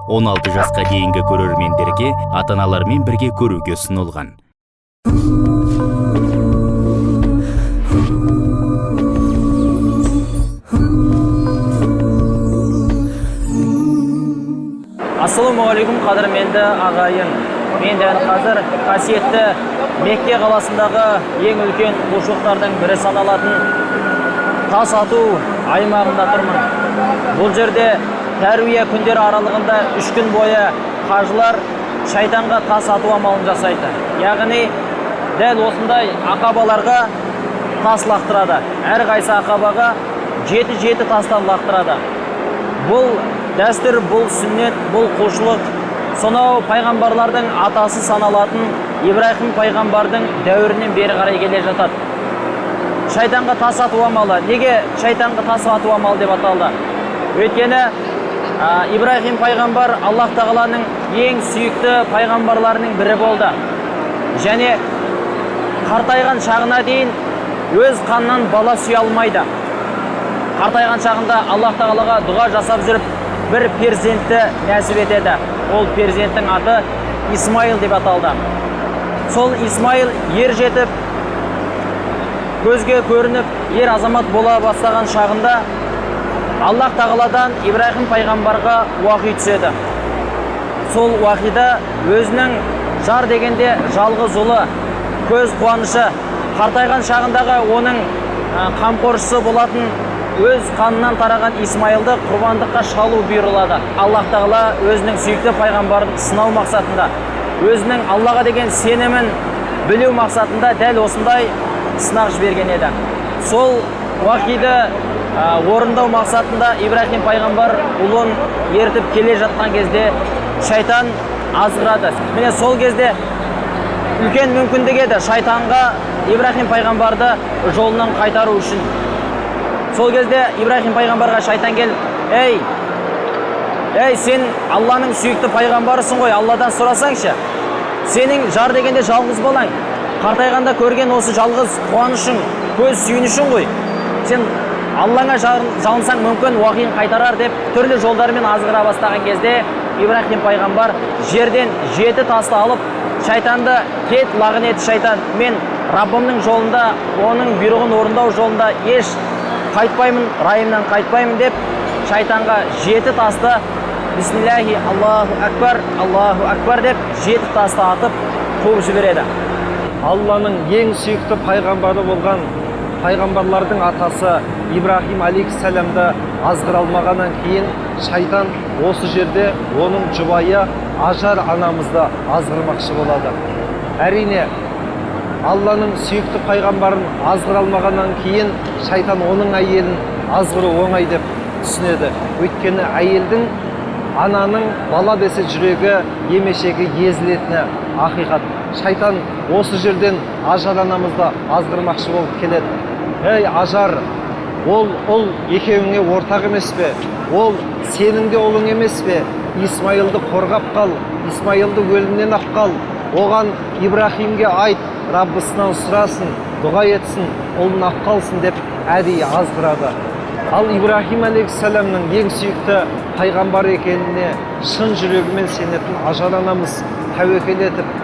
16 жасқа дейінгі көрермендерге ата-аналармен бірге көруге ұсынылған. Ассалаумағалейкум, қадірменді ағайын. Мен дәл қазір қасиетті Мекке қаласындағы ең үлкен құлшылықтардың бірі саналатын тас ату аймағында тұрмын. Бұл жерде тәрвия күндері аралығында 3 күн бойы қажылар шайтанға тас ату амалын жасайды. Яғни дәл осындай ақабаларға тас лақтырады. Әр қайсы ақабаға 7 тастан лақтырады. Бұл дәстүр, бұл сүннет, бұл құлшылық сонау пайғамбарлардың атасы саналатын Ибраһим пайғамбардың дәуірінен бері қарай келе жатады. Шайтанға тас ату амалы. Неге шайтанға тас ату амалы деп аталды? Өйткені Ибраһим пайғамбар Аллах тағаланың ең сүйікті пайғамбарларының бірі болды. Және қартайған шағына дейін өз қанынан бала сүйе алмайды. Қартайған шағында Аллах тағалаға дұға жасап жүріп, бір перзентті нәсіп етеді. Ол перзенттің аты Исмаил деп аталды. Сол Исмаил ер жетіп, көзге көрініп, ер азамат бола бастаған шағында Аллах тағаладан Ибраһим пайғамбарға уахи түседі. Сол уахида өзінің жар дегенде жалғыз ұлы, көз қуанышы, қартайған шағындағы оның қамқоршысы болатын өз қанынан тараған Исмаилды құрбандыққа шалу бұйырылады. Аллах тағала өзінің сүйікті пайғамбарын сынау мақсатында, өзінің Аллаға деген сенімін білу мақсатында дәл осындай сынақ жіберген еді. Сол уахиді орындау мақсатында Ибраһим пайғамбар ұлын ертіп келе жатқан кезде шайтан азғырады. Міне сол кезде үлкен мүмкіндік еді шайтанға Ибраһим пайғамбарды жолынан қайтару үшін. Сол кезде Ибраһим пайғамбарға шайтан келіп, ей, сен Алланың сүйікті пайғамбарысың ғой, Алладан сұрасаңшы. Сенің жар дегенде жалғыз балаң, қартайғанда көрген осы жалғыз қуанышың, көз сүйінішің ғой. Сен Аллаңа жалынсаң мүмкін уақиын қайтарар деп түрлі жолдармен азғыра бастаған кезде Ибраһим пайғамбар жерден 7 тасты алып, шайтанды кет, лағынет шайтан, мен Раббымның жолында, оның бұйрығын орындау жолында еш қайтпаймын, райымнан қайтпаймын деп шайтанға 7 тасты бисмиллахи Аллаху акбар деп 7 тасты атып қуып жібереді. Алланың ең сүйікті пайғамбары болған пайғамбарлардың атасы Ибраһим алейхиссаламды азғыра алмағаннан кейін шайтан осы жерде оның жұбайы Ажар анамызды азғырмақшы болады. Әрине Алланың сүйікті пайғамбарын азғыра алмағаннан кейін шайтан оның әйелін азғыру оңай деп түсінеді. Өйткені әйелдің ананың бала десе жүрегі, емешегі езілетіні ақиқат. Шайтан осы жерден Ажар анамызды азғырмақшы болып келеді. Ей Ажар, ол ұл екеуіңе ортақ емес пе? Ол сенің де ұлың емес пе? Исмаилды қорғап қал, Исмаилды өлімнен ақ қал. Оған Ибраһимге айт, Раббысынан сұрасын, дұға етсін, ұлын ақ қалсын деп әдейі азғырады. Ал Ибраһим алейхиссаламның ең сүйікті пайғамбар екеніне шын жүрегімен сенетін Ажар анамыз тәуекел етіп,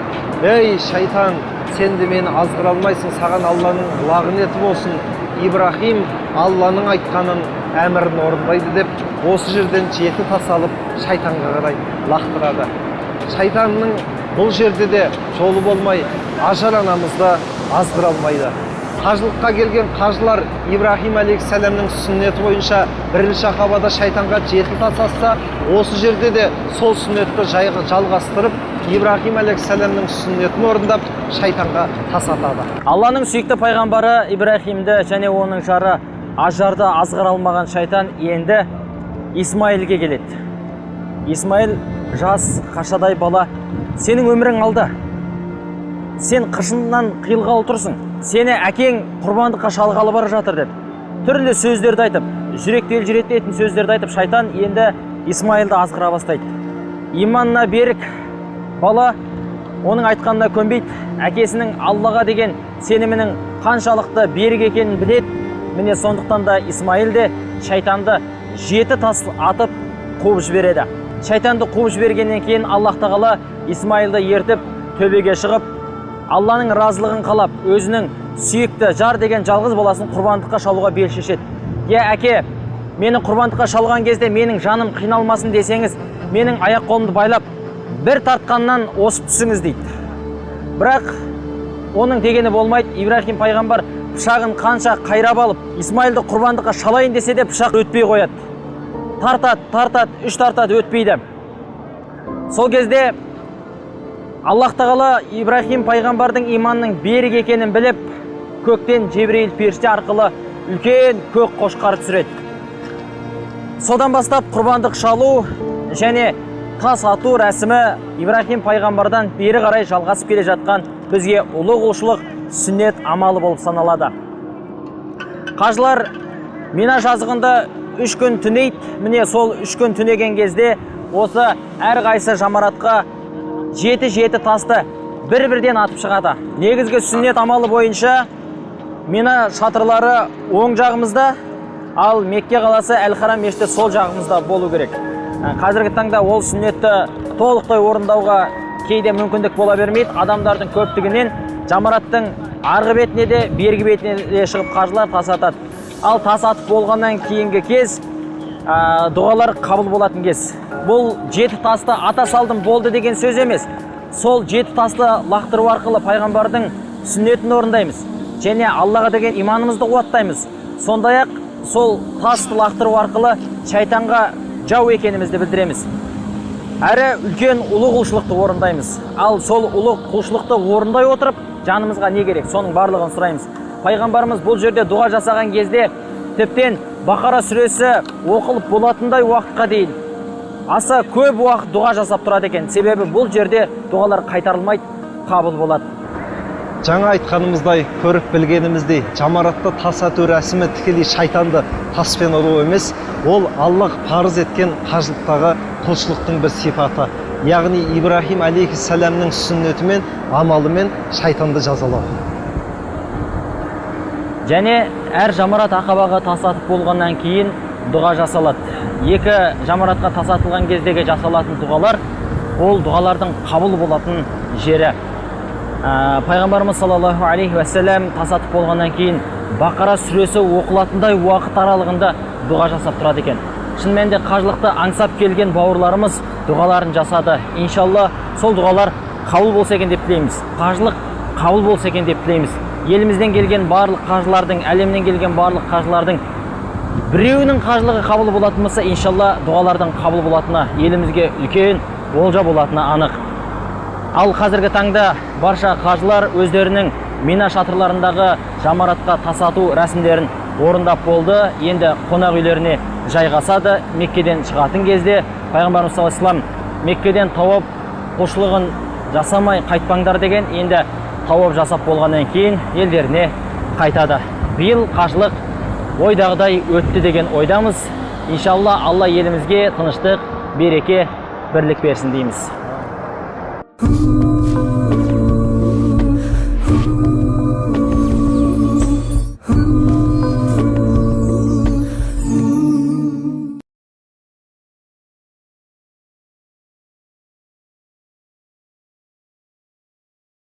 ей шайтан, сен де мені азғыра алмайсың, саған Алланың лағынеті болсын. Ибраһим Алланың айтқанын, әмірін орындайды деп осы жерден 7 тас алып шайтанға қарай лақтырады. Шайтанның бұл жерде де жолы болмай Ажар анамызды азғыра алмайды. Қажылыққа келген қажылар Ибраһим алейхиссаламның сүннеті бойынша бірінші ақабада шайтанға 7 тас атса, осы жерде де сол сүннетті жалғастырып, Ибраһим алейхиссаламның сүннетін орындап шайтанға тас атады. Алланың сүйікті пайғамбары Ибраһимді және оның жары Ажарды азғыра алмаған шайтан енді Исмаилге келеді. Исмаил жас қашадай бала, сенің өмірің алда. Сен қышыннан қиылғалы тұрсың. Сені әкең құрбандыққа шалғалы бара жатыр деп. Түрлі сөздерді айтып, жүректі елжірететін сөздерді айтып, шайтан енді Исмаилді азғыра бастайды. Иманына берік бала оның айтқанына көнбейді. Әкесінің Аллаға деген сенімінің қаншалықты берік екенін біледі. Міне сондықтан да Исмаил де шайтанды 7 тас атып қуып жібереді. Шайтанды қуып жібергеннен кейін Аллах тағала Исмайылды ертіп төбеге шығып, Алланың разылығын қалап, өзінің сүйікті жар деген жалғыз баласын құрбандыққа шалуға бел шешеді. Әке, мені құрбандыққа шалған кезде менің жаным қиналмасын десеңіз, менің аяқ қолымды байлап, бір тартқаннан осып түсіңіз дейді. Бірақ оның дегені болмайды. Ибрахим пайғамбар пышағын қанша қайрап алып, Исмайылды құрбандыққа шалайын десе де пышақ өтпей қояды. Тартады, үш тартады, өтпейді. Сол кезде Аллах тағала Ибрахим пайғамбардың иманның берік екенін біліп, көктен Жебірейіл періште арқылы үлкен көк қошқар түсіреді. Содан бастап құрбандық шалу және тас ату рәсімі Ибрахим пайғамбардан бері қарай жалғасып келе жатқан бізге ұлы құлшылық сүннет амалы болып саналады. Қажылар Мина жазығында 3 күн түнейді. Міне сол 3 күн түнеген кезде осы әрқайсы жамаратқа 7 тасты бір-бірден атып шығады. Негізгі сүннет амалы бойынша Мина шатырлары оң жағымызда, ал Мекке қаласы Әл-Харам мешіті сол жағымызда болу керек. Қазіргі таңда ол сүннетті толықтай орындауға кейде мүмкіндік бола бермейді. Адамдардың көптігінен жамараттың арғы бетіне де, бергі бетіне де шығып қажылар тас атады. Ал тас атып болғаннан кейінгі кез дұғалар қабыл болатын кез. Бұл 7 тасты ата салдым болды деген сөз емес. Сол 7 тасты лақтыру арқылы пайғамбардың сүннетін орындаймыз. Және Аллаға деген иманымызды қуаттаймыз. Сондай-ақ сол тасты лақтыру арқылы шайтанға жау екенімізді білдіреміз. Әрі үлкен ұлы құлшылықты орындаймыз. Ал сол ұлы құлшылықты орындай отырып, жанымызға не керек? Соның барлығын сұраймыз. Пайғамбарымыз бұл жерде дұға жасаған кезде тіптен Бақара сүресі оқылып болатындай уақытқа дейін аса көп уақыт дұға жасап тұрады екен. Себебі бұл жерде дұғалар қайтарылмайды, қабыл болады. Жаңа айтқанымыздай, көріп білгеніміздей, жамаратта тас ату рәсімі тікелей шайтанды таспен ұру емес, ол Аллах парыз еткен қажылықтағы құлшылықтың бір сипаты. Яғни Ибрахим алейхиссаламның сүннетімен, амалымен шайтанды жазалау. Және әр жамарат ақабаға тас атып болғаннан кейін дұға жасалады. 2 жамаратқа тас атылған кездегі жасалатын дұғалар, ол дұғалардың қабыл болатын жері. Пайғамбарымыз саллаллаху алейхи уассалам тас атып болғаннан кейін Бақара сүресі оқылатындай уақыт аралығында дұға жасап тұрады екен. Шынымен де қажылықты аңсап келген бауырларымыз дұғаларын жасады. Иншалла сол дұғалар қабыл болса екен деп тілейміз. Қажылық қабыл болса екен деп тілейміз. Елімізден келген барлық қажылардың, әлемнен келген барлық қажылардың біреуінің қажылығы қабыл болатын болса, иншалла дұғалардың қабыл болатыны, елімізге үлкен олжа болатыны анық. Ал қазіргі таңда барша қажылар өздерінің Мина шатырларындағы жамаратқа тас ату рәсімдерін орындап болды. Енді қонақ үйлеріне жайғасады. Меккеден шығатын кезде Пайғамбарымыз саллаллаху алейхи вассалам Меккеден тауап құлшылығын жасамай қайтпаңдар деген, енді тауап жасап болғаннан кейін елдеріне қайтады. Биыл қажылық ойдағыдай өтті деген ойдамыз. Иншалла Алла елімізге тыныштық, береке, бірлік берсін дейміз.